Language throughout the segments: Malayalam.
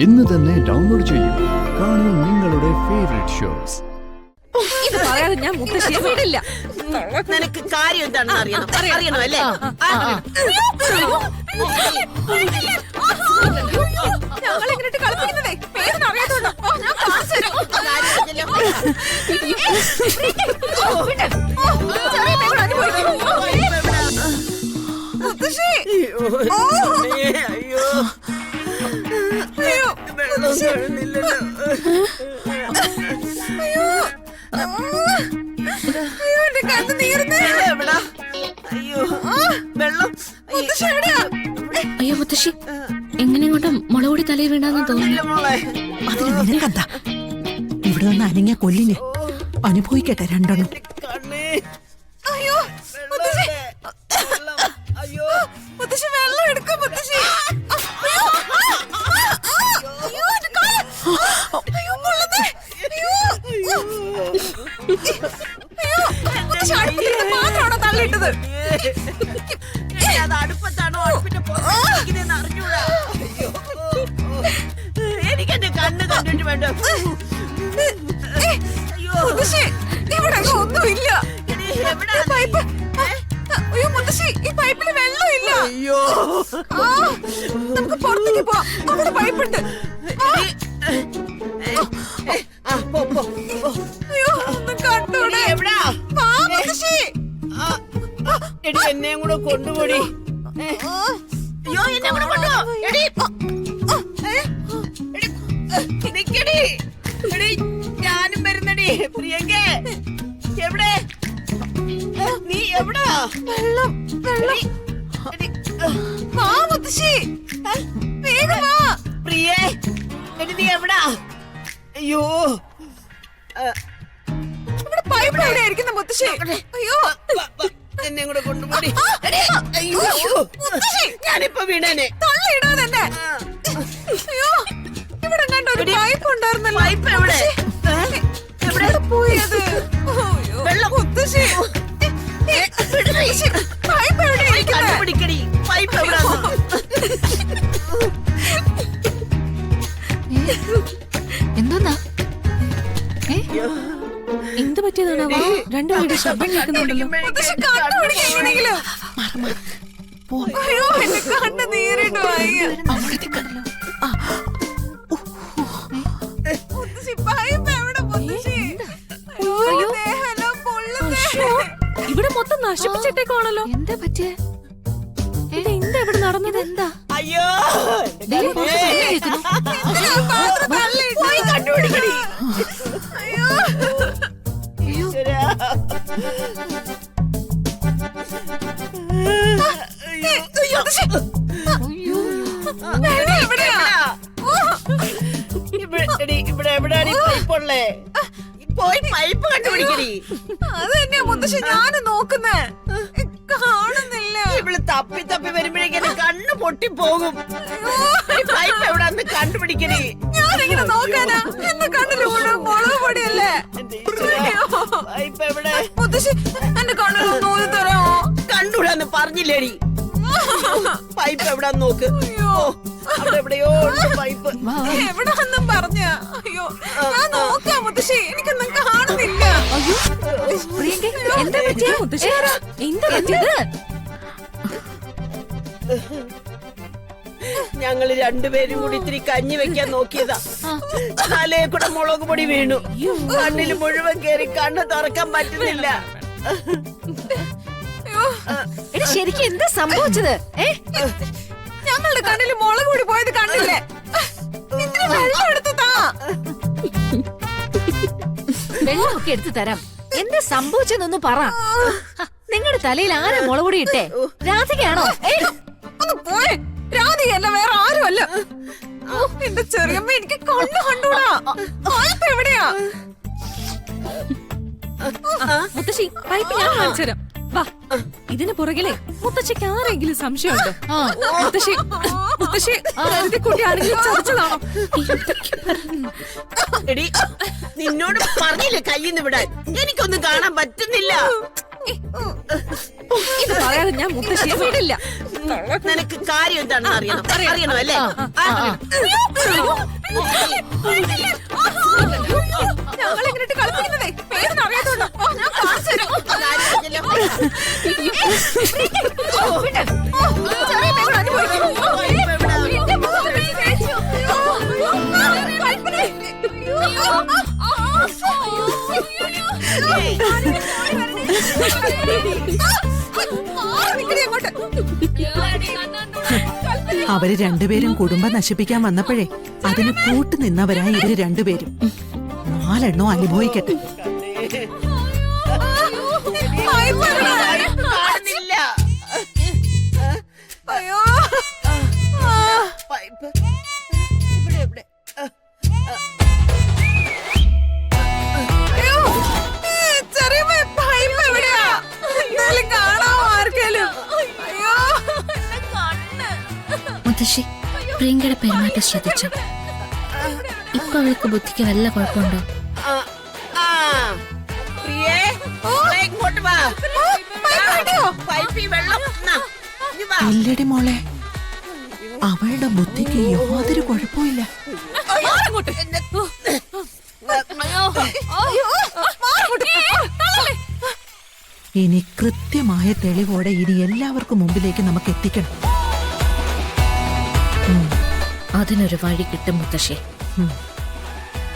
ഇന്ന് തന്നെ ഡൗൺലോഡ് ചെയ്യൂ. കാണൂ നിങ്ങളുടെ ഫേവറേറ്റ് ഷോസ്. ഇത് പറയാതെ ഞാൻ മുത്തശ്ശിയെ വിടില്ല. നിനക്ക് കാര്യം എന്താണെന്ന് അറിയണം അല്ലേ? ഞങ്ങളെങ്ങനെ കളിപ്പിക്കുന്നതേ പേരിന് അറിയാത്തോണ്ടോ? ഞാൻ കാണിച്ചു തരാം. മുത്തശ്ശി അയ്യോ എന്റെ കണ്ണ് നീറുന്നേ. അയ്യോ വെള്ളം അയ്യോ മുത്തശ്ശി എങ്ങനെ കൊണ്ടും മുളകുടി തലയിൽ വീണാന്ന് തോന്നുന്നു. അതിന് നിനക്കെന്താ? ഇവിടെ നിന്ന് അനങ്ങിയ കൊല്ലിനെ അനുഭവിക്കട്ടെ രണ്ടെണ്ണം. അയ്യോ മുത്തശ്ശി, അയ്യോ മുത്തശ്ശി വെള്ളം എടുക്കും മുത്തശ്ശി. മാത്രമാണോ തള്ളിയിട്ടത്? അത് അടുപ്പത്താണോ അടുപ്പിന്റെ പുറത്തേന്ന് അറിഞ്ഞൂടാ. എനിക്കെന്റെ കണ്ണ് കണ്ടിട്ട് വേണ്ട. അയ്യോ മുത്തശ്ശി ഇവിടെ ഒന്നുമില്ല. പൈപ്പ്, അയ്യോ മുത്തശ്ശി ഈ പൈപ്പില് വെള്ളമില്ല. അയ്യോ നമുക്ക് പുറത്തേക്ക് പോവാം, അവിടെ പൈപ്പുണ്ട്. അയ്യോ ഒന്നും കണ്ടൂടെ? എവിടാ വാ മുത്തശ്ശി. എടി എന്നെയും കൂടെ കൊണ്ടുപോടി. അയ്യോ എന്നെ കൂടെ കൊണ്ടുപോ. എടി നിക്കടി. എടി ഞാനും വരുന്നടി. പ്രിയങ്കേ എവിടെ? നീ എവിടാ? വെള്ളം വെള്ളം. വാ മുത്തശ്ശി വേഗം വാ. പ്രിയേ എടി നീ എവിടാ? അയ്യോ ഇവിടെ പൈപ്പ് എവിടെ ഇരിക്കുന്ന മുത്തശ്ശി? അയ്യോ എന്നെ കൂടെ കൊണ്ടുപോടി. അയ്യോ ഞാനിപ്പോ വീണേനെ. തള്ളിയിടാൻ തന്നെ. അയ്യോ ഇവിടെ കണ്ടോ ഒരു പൈപ്പ് ഉണ്ടായിരുന്നല്ലോ. പൈപ്പ് എവിടെ? എവിടെ പോയി അത്? വെള്ളം മുത്തശ്ശി. പൈപ്പ് എവിടെ ഇരിക്കുന്നത്? കണ്ടുപിടിക്കടി. പൈപ്പ് എവിടെ? എന്തോന്നാ എന്ത് പറ്റിയതാണോ? രണ്ടുപേരുടെ ശബ്ദം കേൾക്കുന്നുണ്ടല്ലോ. എങ്ങനെയെങ്കിലും അയ്യോ എന്റെ കണ്ണ് നീറിട്ട് വയ്യ. മുത്തശ്ശി പൈപ്പ് എവിടെ മുത്തശ്ശി? അയ്യോ ദേഹമെല്ലാം പൊള്ളുന്നേ. ഇവിടെ മൊത്തം നശിപ്പിച്ചിട്ടേക്കാണല്ലോ. എന്താ പറ്റിയേ? എന്താ ഇവിടെ നടന്നത്? എന്താ അയ്യോ പോയി കണ്ടുപിടിക്കടി. അയ്യോ ഇവിടെ എവിടെയാണ് പൈപ്പുള്ളേ? പോയി പൈപ്പ് കണ്ടുപിടിക്കടി. അത് തന്നെയാ മുത്തശ്ശി ഞാന് നോക്കുന്നേ. കാണുന്നില്ല. ഇവള് തപ്പി തപ്പി വരുമ്പോഴേക്കും കണ്ണ് പൊട്ടിപ്പോകും. പൈപ്പ് എവിടാന്ന് കണ്ടുപിടിക്കടി. ഞാനിങ്ങനെ നോക്കാനാ? എന്റെ കണ്ണില് മുഴുവൻ മുളക് പൊടിയല്ലേ. പൈപ്പ് എവിടെ? മുത്തശ്ശി എന്റെ കണ്ണിലൊന്ന് ഊതി തരാമോ? കണ്ടുകൂടാന്ന് പറഞ്ഞില്ലേടി. പൈപ്പ് എവിടാന്ന് നോക്ക്. അവിടെ എവിടെയോ പൈപ്പ്. എവിടാന്നും പറഞ്ഞ? അയ്യോ ഞാൻ നോക്കാം മുത്തശ്ശി, എനിക്കൊന്നും കാണുന്നില്ല. അയ്യോ എന്താ പറ്റിയ മുത്തശ്ശി? എന്താ പറ്റിയത്? ഞങ്ങള് രണ്ടുപേരും കൂടി ഇത്തിരി കഞ്ഞി വെക്കാൻ നോക്കിയതാ. തലയെ കൂടെ മുളക് പൊടി വീണു. കണ്ണിൽ മുഴുവൻ കേറി കണ്ണ് തുറക്കാൻ പറ്റുന്നില്ല. ശരിക്കും എന്താ സംഭവിച്ചത്? ഞങ്ങളുടെ കണ്ണിൽ മുളക് പൊടി പോയത് കണ്ടില്ലേ? ഇത്തിരി വെള്ളം എടുത്തതാ. വെള്ളമൊക്കെ എടുത്തു തരാം. എന്താ സംഭവിച്ചെന്നൊന്ന് പറ. നിങ്ങളുടെ തലയിൽ ആരാ മുളകുപൊടി ഇട്ടേ? രാധികയാണോ? ഒന്ന് പോയെ. രാധികയല്ല, വേറെ ആരുമല്ല. എന്റെ ചെറിയമ്മ എനിക്ക് കണ്ണ് കണ്ടൂടാ. പൈപ്പ് എവിടെയാ? മുത്തശ്ശി പൈപ്പ് ഞാൻ കാണിച്ചു തരാം. വാ. ഇതിന് പുറകിലെ മുത്തശ്ശിക്ക് ആരെങ്കിലും സംശയമുണ്ടോ? മുത്തശ്ശി കുട്ടി ആരെങ്കിലും ചതിച്ചതാണോ? എടി നിന്നോട് പറഞ്ഞില്ലേ കയ്യിന്ന് വിടാൻ? എനിക്കൊന്നും കാണാൻ പറ്റുന്നില്ല. ഇത് പറയാതെ ഞാൻ മുത്തശ്ശിയെ വിടില്ല. നിനക്ക് കാര്യം എന്താണെന്ന് അറിയണം അല്ലേ? ഞങ്ങളെങ്ങനെട്ട് കളിപ്പിക്കുന്നതേ പേരെന്ന് അറിയാത്തോണ്ടോ ഞാൻ കാണിച്ചു തരാം. ചെറിയ പേര് അനുഭവിക്കും. എന്റെ മുഖത്ത് തേച്ചു. കൽപ്പനേ. അവര് രണ്ടുപേരും കുടുംബം നശിപ്പിക്കാൻ വന്നപ്പോഴേ അതിന് കൂട്ടു നിന്നവരാ ഇവര് രണ്ടുപേരും. 4 എണ്ണം അനുഭവിക്കട്ടെ. കാണുന്നില്ല. അയ്യോ പൈപ്പ് ഇവിടെ ഇവിടെ. അയ്യോ ചെറിയ പൈപ്പ് എവിടെയാ? എന്തായാലും കാണാമോ ആർക്കേലും? അയ്യോ എന്റെ കണ്ണ്. മുത്തശ്ശി പ്രിയങ്കയുടെ പെരുമാറ്റം ശ്രദ്ധിച്ചു. ഇപ്പൊ അവൾക്ക് ബുദ്ധിക്ക് വല്ല കുഴപ്പമുണ്ടോ? പ്രിയേ, മോളെ ഇങ്ങോട്ട് വാ. പൈപ്പിൽ വെള്ളം. എന്നാ, ഇങ്ങ് വാ. ഇല്ലടി മോളെ, അവളുടെ ബുദ്ധിക്ക് യാതൊരു കുഴപ്പമില്ല. ഇനി കൃത്യമായ തെളിവോടെ ഇനി എല്ലാവർക്കും മുമ്പിലേക്ക് നമുക്ക് എത്തിക്കണം. അതിനൊരു വഴി കിട്ടും മുത്തശ്ശി.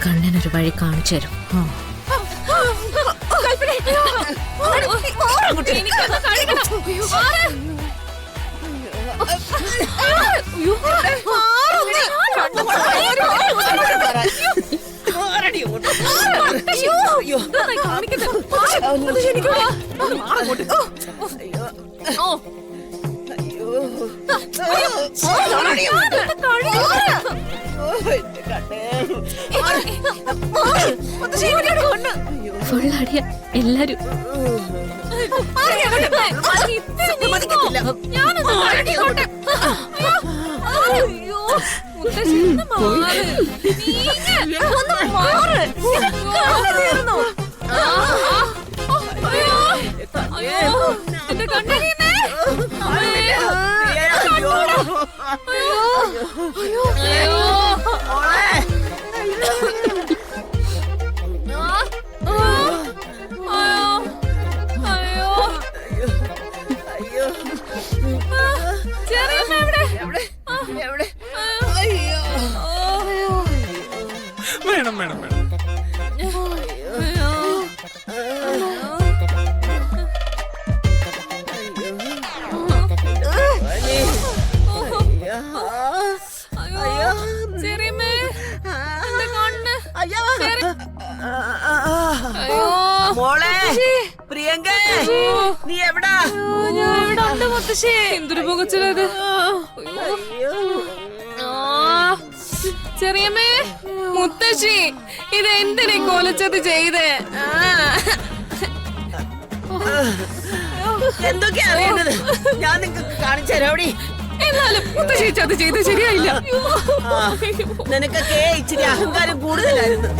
കണ്ണനൊരു വഴി കാണിച്ചു തരും. ആ. മാറടി ഇങ്ങോട്ട്. അയ്യോ. ഫുൾ അടിയ എല്ലാരും. വേണം വേണം വേണം. മോളെ പ്രിയങ്ക, നീ എവിടാ? ഞാൻ ഇവിടെ ഉണ്ട് മുത്തശ്ശി. എന്തൊരു പുകച്ചിലത്. ചെറിയമ്മേ, മുത്തശ്ശി ഇത് എന്തിനെ കൊലച്ചത് ചെയ്ത്? എന്തൊക്കെയാ അറിയേണ്ടത്? ഞാൻ നിങ്ങക്ക് കാണിച്ചു തരാം. എന്നാലും മുത്തശ്ശി അത് ചെയ്ത് ശരിയായില്ല. നിനക്കൊക്കെ ഇച്ചിരി അഹങ്കാരം കൂടുതലായിരുന്നു.